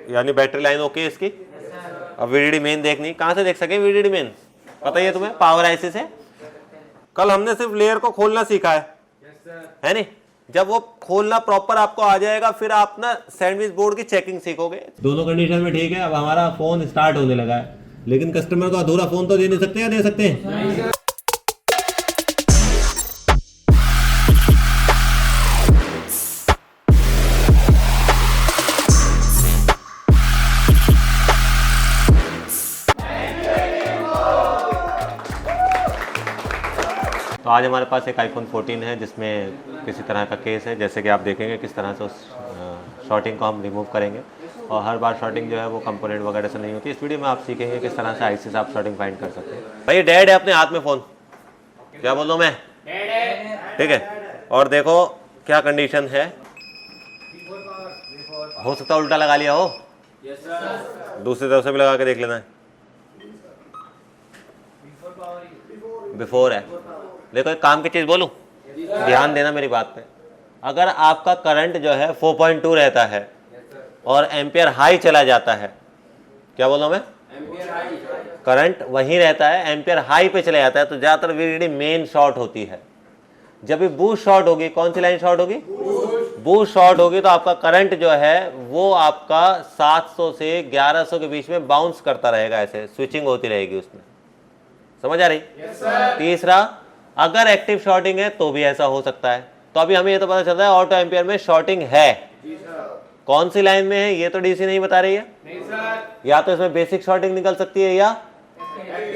यानी battery line okay इसकी। अब वीडीडी मेन देखनी, कहाँ से देख सके वीडीडी मेन, पता ही है तुम्हें, पावर आईसी से। कल हमने सिर्फ लेयर को खोलना सीखा है नहीं, जब वो खोलना प्रॉपर आपको आ जाएगा फिर आप ना सैंडविच बोर्ड की चेकिंग सीखोगे। दोनों कंडीशन में ठीक है। अब हमारा फोन स्टार्ट होने लगा है, लेकिन कस्टमर को अधूरा फोन तो दे नहीं सकते या दे सकते हैं? तो आज हमारे पास एक आईफोन 14 है जिसमें किसी तरह का केस है, जैसे कि आप देखेंगे किस तरह से उस शॉर्टिंग को हम रिमूव करेंगे। और हर बार शॉर्टिंग जो है वो कंपोनेंट वगैरह से नहीं होती। इस वीडियो में आप सीखेंगे किस तरह से आईसी से आप शॉर्टिंग फाइंड कर सकते हैं। भाई डेड है अपने हाथ में फ़ोन, क्या बोल रहा हूँ मैं, ठीक है। और देखो क्या कंडीशन है, हो सकता है उल्टा लगा लिया हो, दूसरी तरफ से भी लगा के देख लेना है। बिफोर है। देखो एक काम की चीज़ बोलूँ, ध्यान देना मेरी बात पे। अगर आपका करंट जो है 4.2 रहता है और एम्पियर हाई चला जाता है, क्या बोल रहा हूँ मैं, करंट वहीं रहता है, एम्पियर हाई पे चला जाता है, तो ज़्यादातर वीडीडी मेन शॉर्ट होती है। जब भी बूस्ट शॉर्ट होगी, कौन सी लाइन शॉर्ट होगी, बूस्ट शॉर्ट होगी, तो आपका करंट जो है वो आपका 700 से 1100 के बीच में बाउंस करता रहेगा, ऐसे स्विचिंग होती रहेगी उसमें। समझ आ रही? तीसरा, अगर एक्टिव शॉर्टिंग है तो भी ऐसा हो सकता है। तो अभी हमें ये तो पता चल रहा है ऑटो एम्पियर में शॉर्टिंग है, कौन सी लाइन में है ये तो डीसी नहीं बता रही है। नहीं सर। या तो इसमें बेसिक शॉर्टिंग निकल सकती है या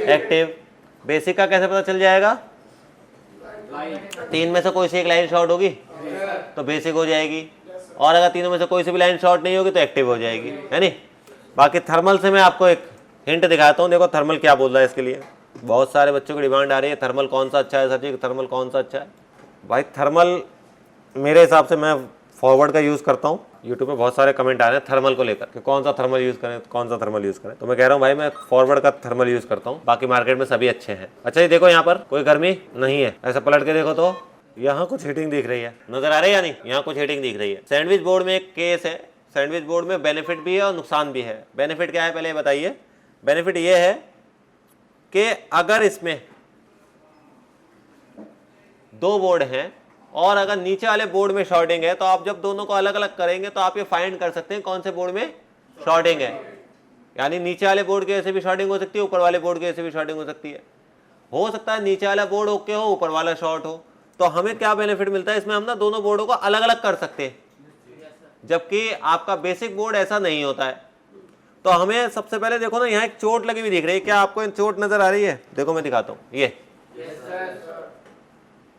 एक्टिव। बेसिक का कैसे पता चल जाएगा, तीन में से कोई सी एक लाइन शॉर्ट होगी तो बेसिक हो जाएगी, और अगर तीनों में से कोई सी भी लाइन शॉर्ट नहीं होगी तो एक्टिव हो जाएगी, है नहीं। बाकी थर्मल से मैं आपको एक हिंट दिखाता हूँ। देखो थर्मल क्या बोल रहा है इसके लिए, बहुत सारे बच्चों की डिमांड आ रही है थर्मल कौन सा अच्छा है सर जी, थर्मल कौन सा अच्छा है। भाई थर्मल मेरे हिसाब से मैं फॉरवर्ड का यूज़ करता हूँ। यूट्यूब पे बहुत सारे कमेंट आ रहे हैं थर्मल को लेकर कि कौन सा थर्मल यूज़ करें, कौन सा थर्मल यूज़ करें। तो मैं कह रहा हूँ भाई मैं फॉरवर्ड का थर्मल यूज़ करता हूँ, बाकी मार्केट में सभी अच्छे हैं। अच्छा ये देखो यहाँ पर कोई गर्मी नहीं है, ऐसा पलट के देखो तो यहाँ कुछ हीटिंग दिख रही है, नजर आ रही है या नहीं, यहाँ कुछ हीटिंग दिख रही है। सैंडविच बोर्ड में एक केस है, सैंडविच बोर्ड में बेनिफिट भी है और नुकसान भी है। बेनिफिट क्या है पहले बताइए। बेनिफिट ये है कि अगर इसमें दो बोर्ड हैं और अगर नीचे वाले बोर्ड में शॉर्टिंग है, तो आप जब दोनों को अलग अलग करेंगे तो आप ये फाइंड कर सकते हैं कौन से बोर्ड में शॉर्टिंग है। यानी नीचे वाले बोर्ड की वजह से भी शॉर्टिंग हो सकती है, ऊपर वाले बोर्ड की वजह से भी शॉर्टिंग हो सकती है। हो सकता है नीचे वाला बोर्ड ओके हो, ऊपर वाला शॉर्ट हो। तो हमें क्या बेनिफिट मिलता है इसमें, हम ना दोनों बोर्डों को अलग अलग कर सकते हैं, जबकि आपका बेसिक बोर्ड ऐसा नहीं होता है। तो हमें सबसे पहले देखो ना, यहाँ एक चोट लगी हुई दिख रही है, क्या आपको चोट नजर आ रही है? देखो मैं दिखाता हूँ,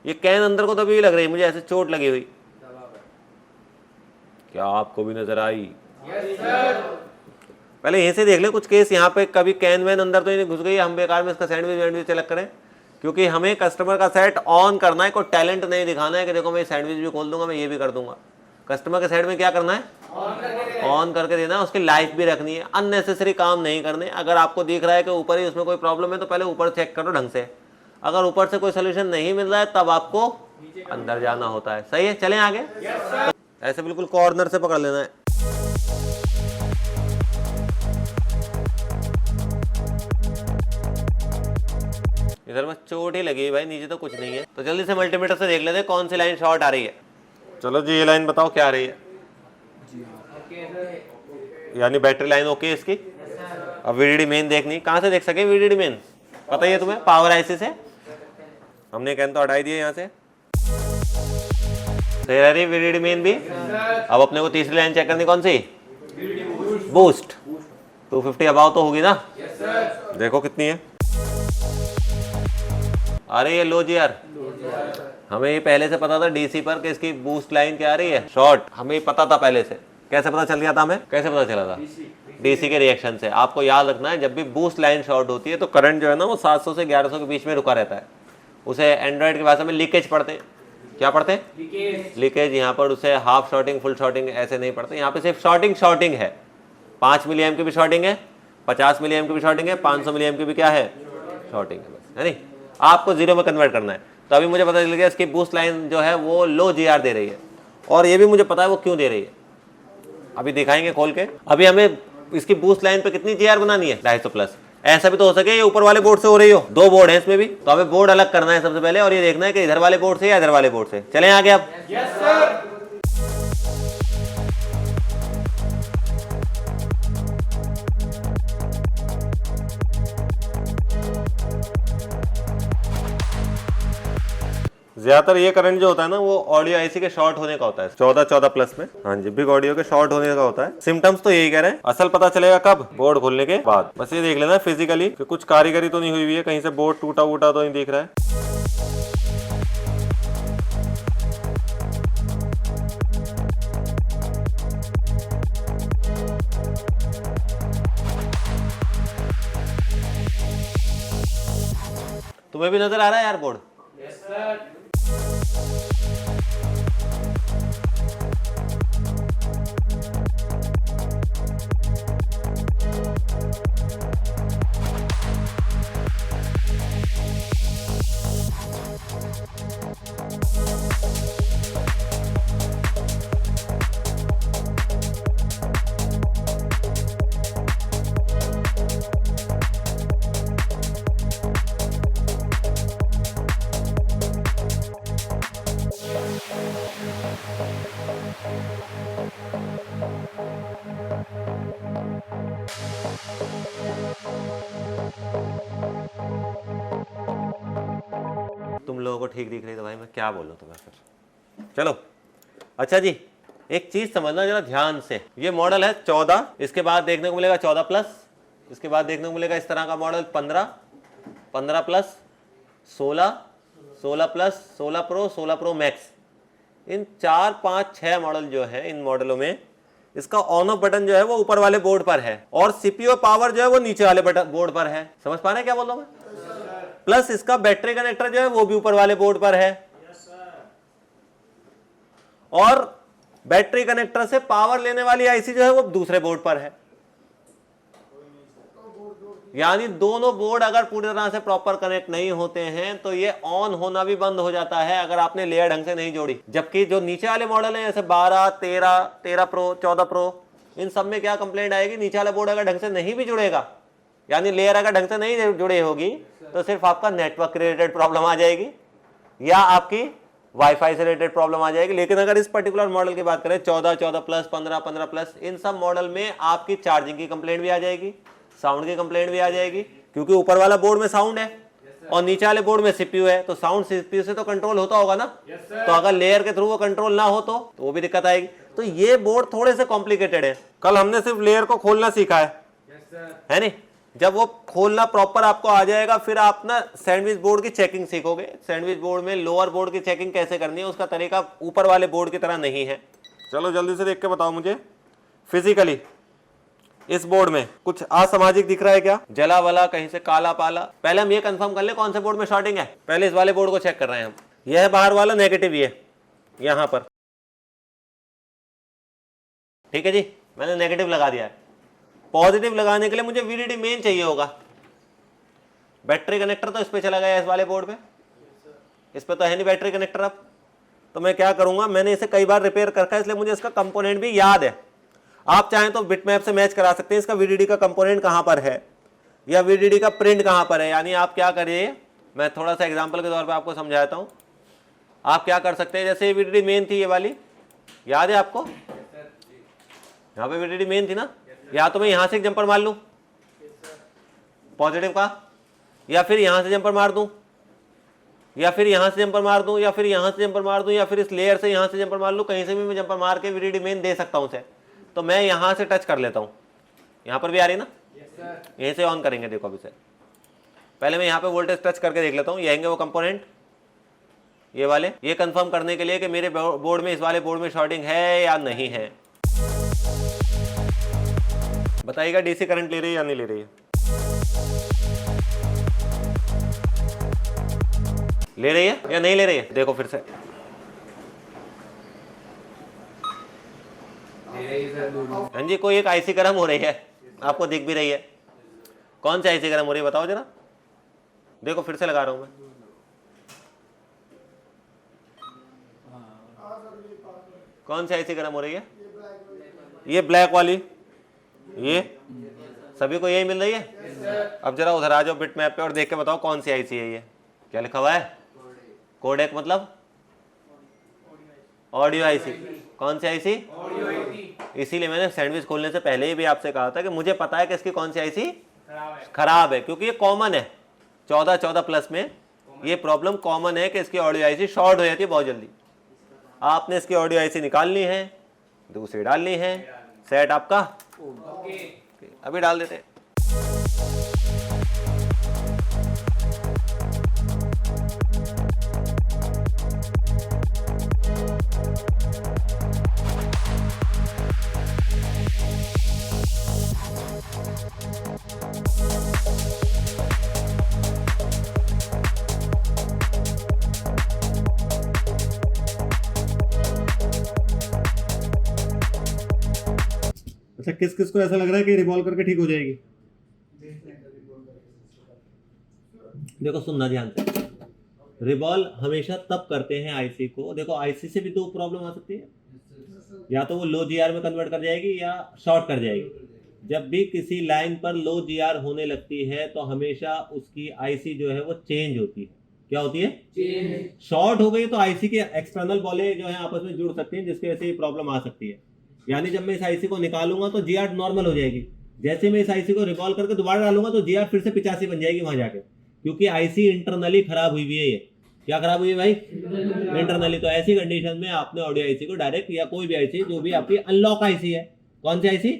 ये कैन अंदर को तो भी लग रही है मुझे ऐसे चोट लगी हुई, क्या आपको भी नजर आई? पहले यहीं से देख ले कुछ केस, यहाँ पे कभी कैन वैन अंदर तो नहीं घुस गई, हम बेकार में इसका सैंडविच वैंडविच अलग करें, क्योंकि हमें कस्टमर का सेट ऑन करना है, कोई टैलेंट नहीं दिखाना है कि देखो मैं सैंडविच भी खोल दूंगा, मैं ये भी कर दूंगा। कस्टमर के साइड में क्या करना है, ऑन करके देना है, उसकी लाइफ भी रखनी है, अननेसेसरी काम नहीं करने। अगर आपको दिख रहा है कि ऊपर ही उसमें कोई प्रॉब्लम है तो पहले ऊपर चेक करो ढंग से, अगर ऊपर से कोई सोल्यूशन नहीं मिल रहा है तब आपको अंदर जाना होता है। सही है, चलें आगे। तो ऐसे बिल्कुल कॉर्नर से पकड़ लेना है। इधर बस चोट ही लगी है भाई, नीचे तो कुछ नहीं है। तो जल्दी से मल्टीमीटर से देख लेते हैं कौन सी लाइन शॉर्ट आ रही है। चलो जी ये लाइन बताओ क्या आ रही है, यानी बैटरी लाइन ओके है इसकी। अब वीडीडी मेन देखनी, कहाँ से देख सके वीडीडी मेन, पता ही है तुम्हें, पावर आईसी से। हमने कैन तो हटाई दिए यहाँ से, सही रह रही वीडीडी मेन भी। अब अपने को तीसरी लाइन चेक करनी, कौन सी, बूस्ट। 250 अबाव तो होगी ना, देखो कितनी है। अरे ये लो जी यार, हमें ये पहले से पता था डीसी पर कि इसकी बूस्ट लाइन क्या आ रही है, शॉर्ट। हमें पता था पहले से, कैसे पता चल गया था हमें, कैसे पता चला था, डीसी के रिएक्शन से। आपको याद रखना है जब भी बूस्ट लाइन शॉर्ट होती है तो करंट जो है ना वो 700 से 1100 के बीच में रुका रहता है। उसे एंड्रॉइड की भाषा में लीकेज पढ़ते हैं। क्या पढ़ते हैं, लीकेज। यहाँ पर उसे हाफ शॉर्टिंग फुल शॉर्टिंग ऐसे नहीं पढ़ते, यहाँ पे सिर्फ शॉर्टिंग है। 5 मिली एम की भी शॉर्टिंग है, 50 मिली एम की भी शॉर्टिंग है, 500 मिली एम की भी क्या है, शॉर्टिंग है बस, है नहीं। आपको जीरो में कन्वर्ट करना है। तो अभी मुझे पता चल गया इसकी बूस्ट लाइन जो है वो लो जीआर दे रही है, और ये भी मुझे पता है वो क्यों दे रही है। अभी दिखाएंगे खोल के। अभी हमें इसकी बूस्ट लाइन पे कितनी जीआर बनानी है, 250 प्लस। ऐसा भी तो हो सके ये ऊपर वाले बोर्ड से हो रही हो, 2 बोर्ड है इसमें भी, तो हमें बोर्ड अलग करना है सबसे पहले, और ये देखना है कि इधर वाले बोर्ड से या इधर वाले बोर्ड से। चलें आगे अब। Yes sir. ज्यादातर ये करंट जो होता है ना वो ऑडियो आईसी के शॉर्ट होने का होता है, 14 प्लस में। हाँ जी, बिग ऑडियो के शॉर्ट होने का होता है। सिम्टम्स तो यही कह रहे हैं, असल पता चलेगा कब, बोर्ड खोलने के बाद। बस ये देख लेना फिजिकली कि कुछ कारीगरी तो नहीं हुई हुई है, कहीं से बोर्ड टूटा वूटा तो नहीं दिख रहा है। तुम्हें भी नजर आ रहा है यार बोर्ड? Yes sir. तुम लोगों को ठीक दिख रही तो भाई मैं क्या बोलूं तुम्हें फिर। चलो अच्छा जी, एक चीज समझना जरा ध्यान से। ये मॉडल है 14, इसके बाद देखने को मिलेगा 14 प्लस, इसके बाद देखने को मिलेगा इस तरह का model 15, 15 plus, 16, 16 plus, 16 pro, 16 pro max. इन 4, 5, 6 मॉडल जो है, इन मॉडलों में इसका ऑन ऑफ बटन जो है वो ऊपर वाले बोर्ड पर है, और सीपीयू पावर जो है वो नीचे वाले बटन बोर्ड पर है। समझ पा रहे हैं क्या बोल रहा हूं मैं? प्लस इसका बैटरी कनेक्टर जो है वो भी ऊपर वाले बोर्ड पर है, और बैटरी कनेक्टर से पावर लेने वाली आईसी जो है वो दूसरे बोर्ड पर है। यानी दोनों बोर्ड अगर पूरी तरह से प्रॉपर कनेक्ट नहीं होते हैं तो ये ऑन होना भी बंद हो जाता है अगर आपने लेयर ढंग से नहीं जोड़ी। जबकि जो नीचे वाले मॉडल हैं जैसे 12, 13, 13 प्रो, 14 प्रो, इन सब में क्या कंप्लेंट आएगी, नीचे वाला बोर्ड अगर ढंग से नहीं भी जुड़ेगा, यानी लेयर अगर ढंग से नहीं जुड़े होगी, तो सिर्फ आपका नेटवर्क रिलेटेड प्रॉब्लम आ जाएगी या आपकी वाईफाई से रिलेटेड प्रॉब्लम आ जाएगी। लेकिन अगर इस पर्टिकुलर मॉडल की बात करें 14, 14 प्लस, 15, 15 प्लस, इन सब मॉडल में आपकी चार्जिंग की कंप्लेंट भी आ जाएगी, साउंड की कंप्लेंट भी आ जाएगी, क्योंकि ऊपर वाला बोर्ड में साउंड है और नीचे वाले बोर्ड में सीपीयू है, तो साउंड सीपीयू से तो कंट्रोल होता होगा ना। तो अगर लेयर के थ्रू वो कंट्रोल ना हो तो वो भी दिक्कत आएगी। तो ये बोर्ड थोड़े से कॉम्प्लिकेटेड है। कल हमने सिर्फ लेयर को खोलना सीखा है नहीं? जब वो खोलना प्रॉपर आपको आ जाएगा, फिर आप ना सैंडविच बोर्ड की चेकिंग सीखोगे। सैंडविच बोर्ड में लोअर बोर्ड की चेकिंग कैसे करनी है, उसका तरीका ऊपर वाले बोर्ड की तरह नहीं है। चलो जल्दी से देख के बताओ मुझे, फिजिकली इस बोर्ड में कुछ असामाजिक दिख रहा है क्या? जला वला, कहीं से काला पाला? पहले हम ये कंफर्म कर ले कौन से बोर्ड में शॉर्टिंग है। पहले इस वाले बोर्ड को चेक कर रहे हैं हम। यह है बाहर वाला नेगेटिव, ये यहां पर, ठीक है जी, मैंने नेगेटिव लगा दिया है। पॉजिटिव लगाने के लिए मुझे वीडीडी मेन चाहिए होगा। बैटरी कनेक्टर तो इस पे चला गया, इस वाले बोर्ड पे, इस पे तो है नहीं बैटरी कनेक्टर। अब तो मैं क्या करूंगा, मैंने इसे कई बार रिपेयर करके, इसलिए मुझे इसका कंपोनेंट भी याद है। आप चाहें तो बिटमैप से मैच करा सकते हैं इसका वीडीडी का कंपोनेंट कहां पर है या वीडीडी का प्रिंट कहां पर है। यानी आप क्या करिए, मैं थोड़ा सा एग्जांपल के तौर पे आपको समझाता हूं। आप क्या कर सकते हैं, जैसे ये वीडीडी मेन थी, ये वाली याद है आपको, यहाँ पे वीडीडी मेन थी ना। या तो मैं यहां से एक जंपर मार लूं पॉजिटिव का, या फिर यहां से जंपर मार दूं, या फिर यहां से जंपर मार दूं, या फिर यहां से जंपर मार दूं, या फिर इस लेयर से यहां से जंपर मार लूं। कहीं से भी मैं जंपर मार के वीडीडी मेन दे सकता हूं उसे। तो मैं यहां से टच कर लेता हूं, यहां पर भी आ रही ना, यहीं से ऑन करेंगे। देखो अभी से पहले मैं यहां पे वोल्टेज टच करके देख लेता हूं। ये आएंगे वो कंपोनेंट, ये वाले, ये कंफर्म करने के लिए कि मेरे बोर्ड में, इस वाले बोर्ड में शॉर्टिंग है या नहीं है। बताइएगा डीसी करंट ले रही है या नहीं ले रही है? ले रही है या नहीं ले रही है? देखो फिर से, हाँ जी, कोई एक आईसी गर्म हो रही है, आपको दिख भी रही है। कौन सी आईसी गर्म हो रही है बताओ जरा। देखो फिर से लगा रहा हूं मैं, कौन सी आईसी गर्म हो रही है? ये ब्लैक वाली, ये सभी को यही मिल रही है। अब जरा उधर आ जाओ बिट मैप पे और देख के बताओ कौन सी आईसी है ये। क्या लिखा हुआ है? कोडेक मतलब ऑडियो आईसी। कौन सी आईसी? इसीलिए मैंने सैंडविच खोलने से पहले ही भी आपसे कहा था कि मुझे पता है कि इसकी कौन सी आईसी खराब है, क्योंकि ये कॉमन है 14 प्लस में ये प्रॉब्लम कॉमन है कि इसकी ऑडियो आईसी शॉर्ट हो जाती है बहुत जल्दी। आपने इसकी ऑडियो आईसी निकालनी है, दूसरी डालनी है, सेट आपका अभी डाल देते हैं। अच्छा, किस किस को ऐसा लग रहा है कि रिवॉल्व करके ठीक हो जाएगी? देखो सुनना ध्यान से, रिवॉल्व हमेशा तब करते हैं आईसी को। देखो आईसी से भी दो प्रॉब्लम आ सकती है, या तो वो लो जीआर में कन्वर्ट कर जाएगी या शॉर्ट कर जाएगी। जब भी किसी लाइन पर लो जीआर होने लगती है तो हमेशा उसकी आईसी जो है वो चेंज होती है। क्या होती है? चेंज। शॉर्ट हो गई तो आईसी के एक्सटर्नल बॉले जो है आपस में जुड़ सकती हैं, जिसकी वजह से ये प्रॉब्लम आ सकती है। यानी जब मैं इस आईसी को निकालूंगा तो जीआर नॉर्मल हो जाएगी, जैसे मैं इस आईसी को रिवॉल्व करके दोबारा डालूंगा तो जीआर फिर से 85 बन जाएगी वहां जाके, क्योंकि आईसी इंटरनली खराब हुई है। ये क्या खराब हुई है भाई? इंटरनली। तो ऐसी कंडीशन में आपने ऑडियो आईसी को डायरेक्ट, या कोई भी आईसी जो भी आपकी अनलॉक आईसी है, कौन सी आईसी?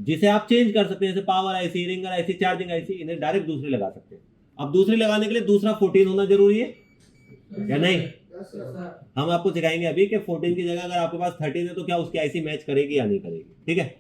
जिसे आप चेंज कर सकते हैं, जैसे power IC, ringer IC, charging IC, इन्हें डायरेक्ट दूसरी लगा सकते हैं। अब दूसरी लगाने के लिए दूसरा 14 होना जरूरी है या नहीं? हम आपको सिखाएंगे अभी कि 14 की जगह अगर आपके पास 13 है तो क्या उसकी आईसी मैच करेगी या नहीं करेगी। ठीक है?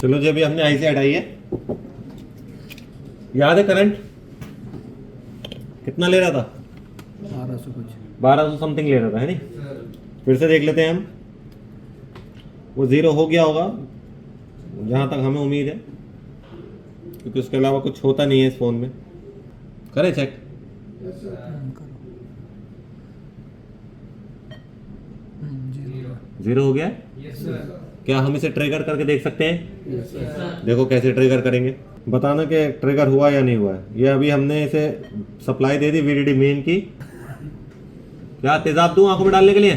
चलो जी, अभी हमने आईसी हटाई है। याद है करंट कितना ले रहा था? 1200 कुछ, 1200 समथिंग ले रहा था, है नहीं? फिर से देख लेते हैं हम। वो जीरो हो गया होगा जहां तक हमें उम्मीद है, क्योंकि उसके अलावा कुछ होता नहीं है इस फोन में। करें चेक? जीरो हो गया? क्या हम इसे ट्रिगर करके देख सकते हैं? देखो कैसे ट्रिगर करेंगे, बताना कि ट्रिगर हुआ या नहीं हुआ है। ये अभी हमने इसे सप्लाई दे दी वीडीडी मेन की। क्या तेजाब दूं आंखों में डालने के लिए?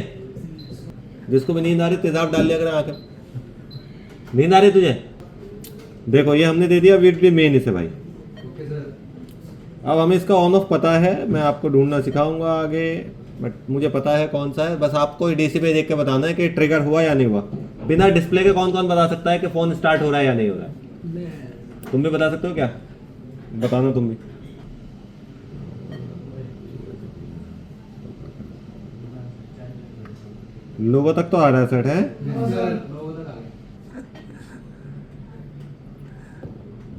जिसको भी नींद आ रही तेजाब डाल लिया अगर आंखें नींद आ रही तुझे। देखो ये हमने दे दिया वीडीडी मेन इसे भाई। अब हमें इसका ऑन ऑफ पता है, मैं आपको ढूंढना सिखाऊंगा आगे, बट मुझे पता है कौन सा है। बस आपको डीसी पे देख के बताना है कि ट्रिगर हुआ या नहीं हुआ। बिना डिस्प्ले के कौन कौन बता सकता है कि फोन स्टार्ट हो रहा है या नहीं हो रहा है? तुम भी बता सकते हो क्या? बताना तुम भी। लोगों तक तो आ रहा है सेट है।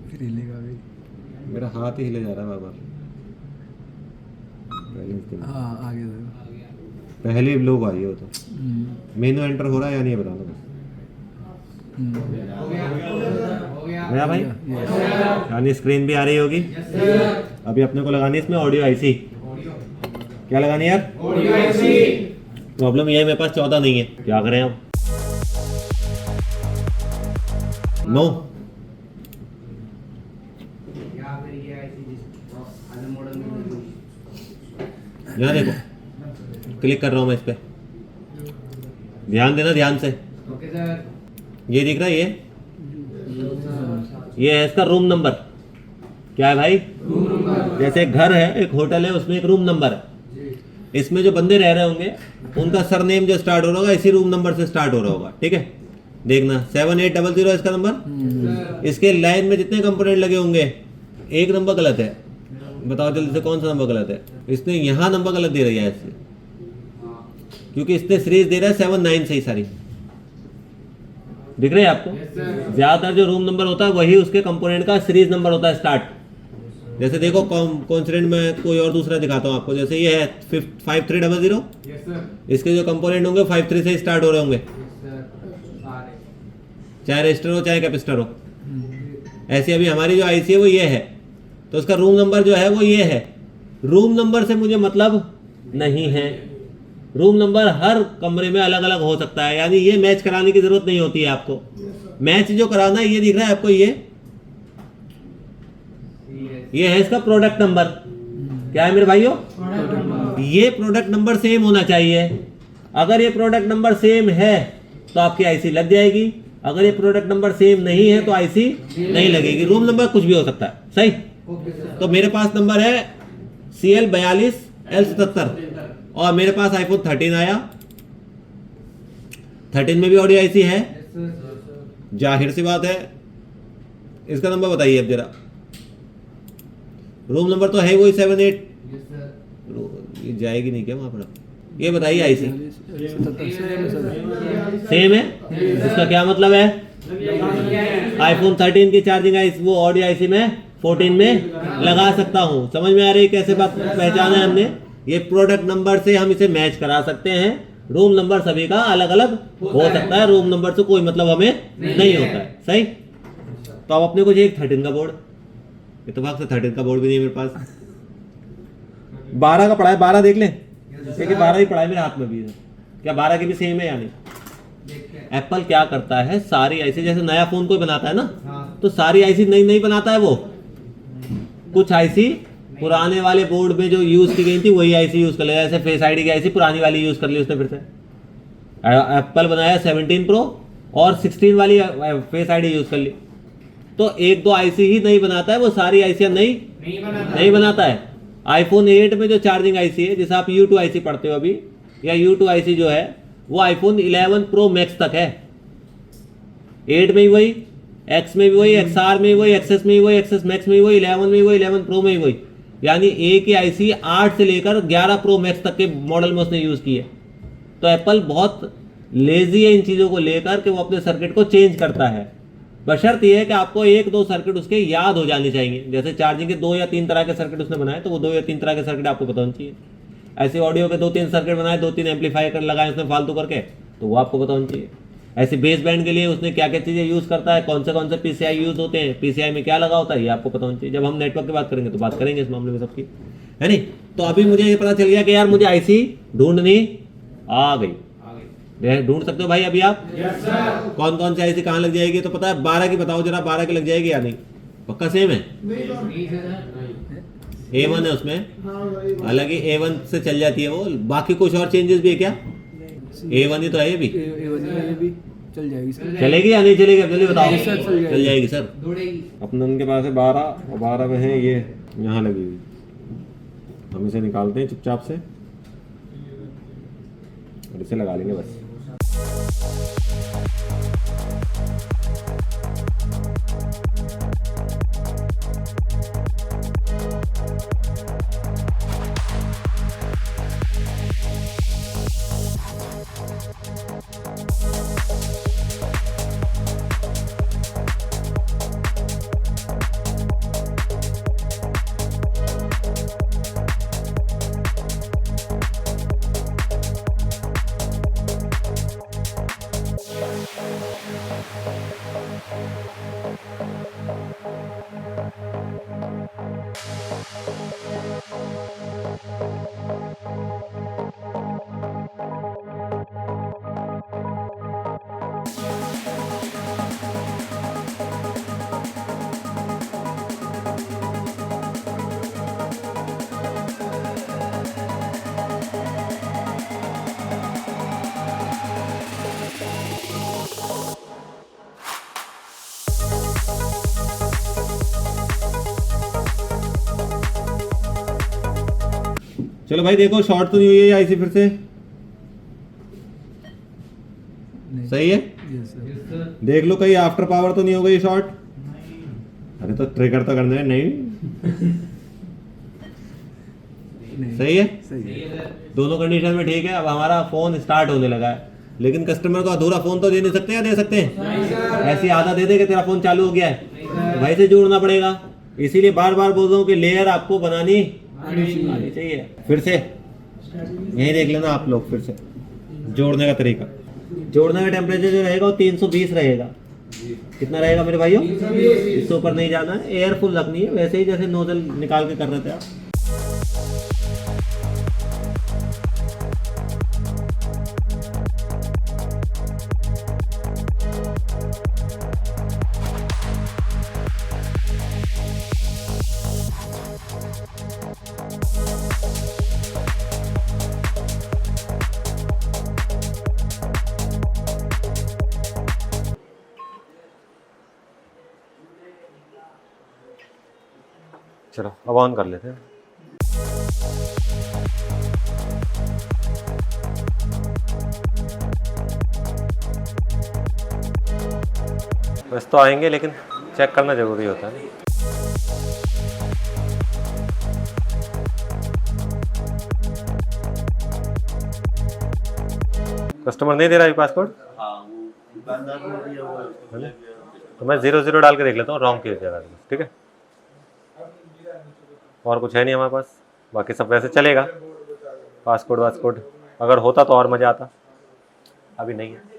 फिर हिलेगा भी। मेरा हाथ ही हिले जा रहा है बार बार। हाँ आगे पहले लोग आई हो तो मेनू एंटर हो रहा है या नहीं बताना बस। गया भाई? यानी स्क्रीन भी आ रही होगी। अभी अपने को लगानी है इसमें ऑडियो आईसी। क्या लगानी है यार? प्रॉब्लम ये है मेरे पास 14 नहीं है, क्या करें अब? 9 यहाँ देखो, क्लिक कर रहा हूँ मैं इस पे, ध्यान देना ध्यान से। ये दिख रहा है, ये है इसका रूम नंबर। क्या है भाई? जैसे एक घर है, एक होटल है, उसमें एक रूम नंबर है। इसमें जो बंदे रह रहे होंगे उनका सरनेम जो स्टार्ट हो रहा होगा इसी रूम नंबर से स्टार्ट हो रहा होगा, ठीक है? देखना 7800 इसका नंबर। इसके लाइन में जितने कंपोनेंट लगे होंगे, एक नंबर गलत है। बताओ जल्दी से कौन सा नंबर गलत है? इसने यहाँ नंबर गलत दे रही है इससे, क्योंकि इसने सीरीज दे रहा है 79 से ही सारी। दिख रही है आपको? ज्यादातर जो रूम नंबर होता है वही उसके कंपोनेंट का सीरीज नंबर होता है स्टार्ट। जैसे देखो कॉन्सोनेंट में कोई और दूसरा दिखाता हूँ आपको। जैसे ये है 5300, इसके जो कंपोनेंट होंगे 53 से स्टार्ट हो रहे होंगे, चाहे रजिस्टर हो चाहे कैपेसिटर हो। ऐसी अभी हमारी जो आईसी है वो ये है, तो उसका रूम नंबर जो है वो ये है। रूम नंबर से मुझे मतलब नहीं है, रूम नंबर हर कमरे में अलग अलग हो सकता है, यानी ये मैच कराने की जरूरत नहीं होती है आपको। मैच जो कराना है, ये दिख रहा है आपको, ये है इसका प्रोडक्ट नंबर। क्या है मेरे भाइयों? ये प्रोडक्ट नंबर सेम होना चाहिए। अगर ये प्रोडक्ट नंबर सेम है तो आपकी आईसी लग जाएगी, अगर ये प्रोडक्ट नंबर सेम नहीं है तो आईसी नहीं लगेगी। रूम नंबर कुछ भी हो सकता है, सही? तो मेरे पास नंबर है CL42L77 और मेरे पास आईफोन 13 आया। 13 में भी ऑडियो आईसी है, जाहिर सी बात है। इसका नंबर बताइए अब जरा। रूम नंबर तो है वही 78। ये जाएगी नहीं क्या वहां पर? ये बताइए आईसी सेम है, इसका क्या मतलब है? आईफोन 13 की चार्जिंग आईसी वो ऑडियो आईसी में 14 में लगा सकता हूं। समझ में आ रही है कैसे बात पहचाना है हमने? ये प्रोडक्ट नंबर से हम इसे मैच करा सकते हैं। रूम नंबर सभी का अलग अलग हो सकता है, रूम नंबर से कोई मतलब हमें नहीं होता है, सही? तो अब अपने को चाहिए 13 का बोर्ड। इत्तेफाक से 13 का बोर्ड भी नहीं है मेरे पास। 12 का पड़ा है, 12 देख लें, क्योंकि 12 ही पड़ा है मेरे हाथ में भी है। क्या 12 की भी सेम है या नहीं? एप्पल क्या करता है, सारी आईसी जैसे नया फोन कोई बनाता है ना, तो सारी आईसी नई नहीं बनाता है वो। कुछ आईसी पुराने वाले बोर्ड में जो यूज की गई थी वही आईसी यूज कर लेगा। जैसे फेस आईडी की आईसी पुरानी वाली यूज कर ली उसने फिर से। एप्पल बनाया 17 प्रो और 16 वाली फेस आईडी यूज कर ली। तो एक दो आईसी ही नहीं बनाता है वो, सारी आईसी नहीं बनाता है। आईफोन 8 में जो चार्जिंग आईसी है, जिसे आप U2 आईसी पढ़ते हो अभी, या U2 आईसी जो है वो आईफोन 11 प्रो मैक्स तक है। 8 में ही वही, X में भी वही, XR में भी वही, XS में भी वही, XS मैक्स में भी वही, 11 में भी वही, 11 प्रो में भी वही। यानी एक ही आईसी 8 से लेकर 11 प्रो मैक्स तक के मॉडल में उसने यूज की है। तो एप्पल बहुत लेजी है इन चीजों को लेकर कि वो अपने सर्किट को चेंज करता है। बशर्त यह है कि आपको एक दो सर्किट उसके याद हो जाने चाहिए। जैसे चार्जिंग के 2 या 3 तरह के सर्किट उसने बनाए, तो वो 2 या 3 तरह के सर्किट आपको पता होना चाहिए। ऐसे ऑडियो के 2-3 सर्किट बनाए, 2-3 एम्पलीफायर लगाए उसने फालतू करके, तो वो आपको पता होना चाहिए। ऐसे बेस बैंड के लिए उसने क्या क्या चीजें यूज करता है, कौन से PCI यूज होते हैं, PCI में क्या लगा होता है, ये आपको पता होना चाहिए। जब हम नेटवर्क की बात करेंगे तो बात करेंगे इस मामले में सबकी, है नहीं? तो अभी मुझे ये पता चल गया कि यार मुझे आईसी ढूंढनी आ गई। ढूंढ सकते हो भाई अभी आप? कौन कौन सी आईसी कहाँ लग जाएगी? तो पता है 12 की बताओ जरा, 12 की लग जाएगी या नहीं? पक्का सेम है? A1 है उसमें, हालांकि A1 से चल जाती है वो। बाकी कुछ और चेंजेस भी है क्या? A1 ही तो है ये भी। चल जाएगी सर। चलेगी या नहीं चलेगी? जल्दी बताओ। चल जाएगी सर। अपने उनके पास है 12 और 12 में है ये यहाँ लगी हुई। हम इसे निकालते हैं चुपचाप से और इसे लगा लेंगे बस। चलो भाई देखो शॉर्ट तो नहीं हुई है आईसी फिर से, नहीं। सही है। Yes sir. देख लो कहीं आफ्टर पावर तो नहीं हो गई शॉर्ट। अरे तो ट्रिगर तो करने नहीं, नहीं। सही है। सही है। दोनों कंडीशन में ठीक है। अब हमारा फोन स्टार्ट होने लगा है, लेकिन कस्टमर को अधूरा फोन तो दे नहीं सकते, या दे सकते हैं? ऐसी आधा दे दे कि तेरा फोन चालू हो गया है, तो भाई से जोड़ना पड़ेगा। इसीलिए बार बार बोल रहा हूँ कि लेयर आपको बनानी आनी चाहिए। फिर से यही देख लेना आप लोग, फिर से जोड़ने का तरीका। जोड़ने का टेम्परेचर जो रहेगा वो 320 रहेगा। कितना रहेगा मेरे भाइयों? इससे ऊपर नहीं जाना है। एयर फुल रखनी है, वैसे ही जैसे नोजल निकाल के कर रहे थे आप। चलो अब ऑन कर लेते हैं। बस तो आएंगे, लेकिन चेक करना जरूरी होता है। कस्टमर नहीं दे रहा है पासवर्ड, तो मैं 00 डाल के देख लेता हूँ, रॉन्ग की जगह। ठीक है, और कुछ है नहीं हमारे पास, बाकी सब वैसे चलेगा। पासकोड वासकोड अगर होता तो और मज़ा आता, अभी नहीं है।